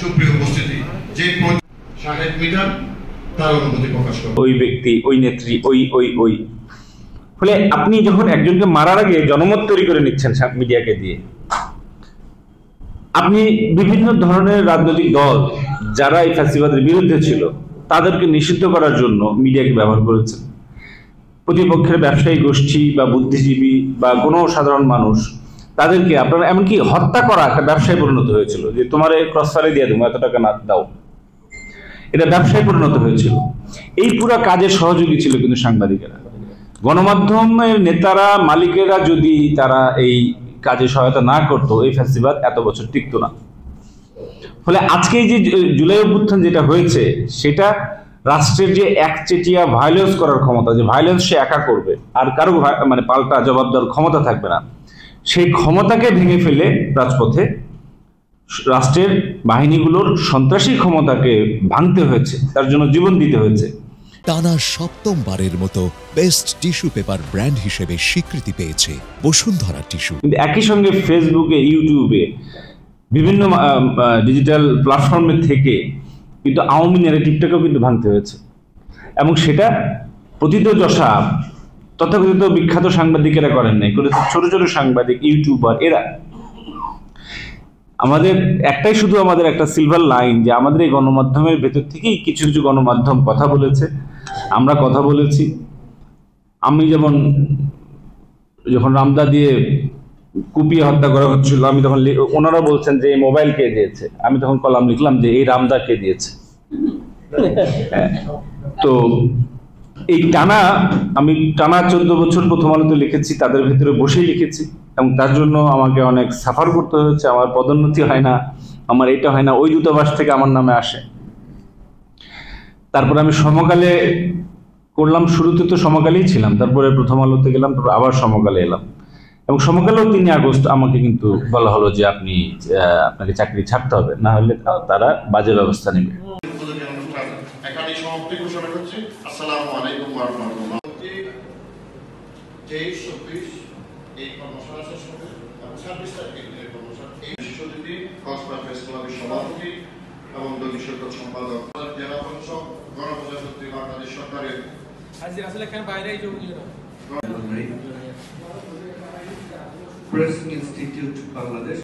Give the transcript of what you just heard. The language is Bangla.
সুপ্রিয় উপস্থিতি, যে শাহেদ মিজান তার অনুভূতি প্রকাশ করেন। ওই ব্যক্তি, ওই নেত্রী, ওই ফলে আপনি যখন একজনকে মারার আগে জনমত তৈরি করে নিচ্ছেন মিডিয়াকে দিয়ে, আপনি বিভিন্ন ধরনের রাজনৈতিক দল যারা এই ফ্যাসিবাদের বিরুদ্ধে ছিল তাদেরকে নিষিদ্ধ করার জন্য মিডিয়াকে ব্যবহার করেছেন। প্রতিপক্ষের ব্যবসায়ী গোষ্ঠী বা বুদ্ধিজীবী বা কোনো সাধারণ মানুষ, তাদেরকে আপনারা এমনকি হত্যা করা একটা ব্যবসায় পরিণত হয়েছিল, যে তোমার ক্রসফায়ারে দিয়ে দেবো, এত টাকা না দাও, এটা ব্যবসায় পরিণত হয়েছিল। এই পুরো কাজের সহযোগী ছিল কিন্তু সাংবাদিকেরা। গণমাধ্যমের নেতারা, মালিকেরা যদি তারা এই কাজে সহায়তা না করতো, এই ফ্যাসিবাদ এত বছর টিকতো না। ফলে আজকে এই যে জুলাই অভ্যুত্থান যেটা হয়েছে, সেটা রাষ্ট্রের যে একচেটিয়া ভায়োলেন্স করার ক্ষমতা, যে ভায়োলেন্স সে একা করবে আর কারো মানে পাল্টা জবাব দেওয়ার ক্ষমতা থাকবে না, সেই ক্ষমতাকে ভেঙে ফেলে রাজপথে রাষ্ট্রের বাহিনীগুলোর সন্ত্রাসী ক্ষমতাকে ভাঙতে হয়েছে, তার জন্য জীবন দিতে হয়েছে। টানা সপ্তমবারের মতো বেস্ট টিস্যু পেপার ব্র্যান্ড হিসেবে স্বীকৃতি পেয়েছে বসুন্ধরা টিস্যু। কিন্তু একই সঙ্গে ফেসবুকে, ইউটিউবে, বিভিন্ন ডিজিটাল প্ল্যাটফর্মের থেকে কিন্তু আওয়ামী ন্যারেটিভটাকেও কিন্তু ভাঙতে হয়েছে, এবং সেটা প্রথিতযশা তথাকথিত বিখ্যাত সাংবাদিকেরা করেন নাই, করেছে ছোট ছোট সাংবাদিক, ইউটিউবার। এরা আমাদের একটাই শুধু আমাদের একটা সিলভার লাইন, যে আমাদের এই গণমাধ্যমের ভেতর থেকেই কিছু কিছু গণমাধ্যম কথা বলেছে, আমরা কথা বলেছি। আমি যেমন যখন রামদা দিয়ে কুপিয়ে হত্যা করা হচ্ছিল, আমি তখন ওনারা বলছেন যে এই মোবাইল কে দিয়েছে, আমি তখন কলাম লিখলাম যে এই রামদা কে দিয়েছে। তো এই আমি টানা 14 বছর প্রথম আলোতে লিখেছি, তাদের ভিতরে বসেই লিখেছি, এবং তার জন্য আমাকে অনেক সাফার করতে হয়েছে। আমার পদোন্নতি হয় না, আমার এটা হয় না, ওই দূতাবাস থেকে আমার নামে আসে। তারপরে আমি সমকালে করলাম, শুরুতে তো সমকালেই ছিলাম, তারপরে প্রথম আলোতে গেলাম, তারপর আবার সমকালে এলাম, এবং সমকালেও 3 আগস্ট আমাকে কিন্তু বলা হলো যে আপনাকে চাকরি ছাড়তে হবে, না হলে তারা বাজে ব্যবস্থা নেবে। এখানে সমাপ্তি ঘোষণা করছি। আসসালামু আলাইকুম ওয়া রাহমাতুল্লাহ। 23, 24 এই কর্মশালা শেষ হবে এবং 26 তারিখে এই কর্মশালা এই বিশেষ অতিথি কক্সবাজার প্রেস ক্লাবের সভাপতি এবং দলীয় সরকার সম্পাদক, জেলা প্রশাসক, গণপ্রজাতন্ত্রী বাংলাদেশ সরকারের প্রেস ইনস্টিটিউট বাংলাদেশ।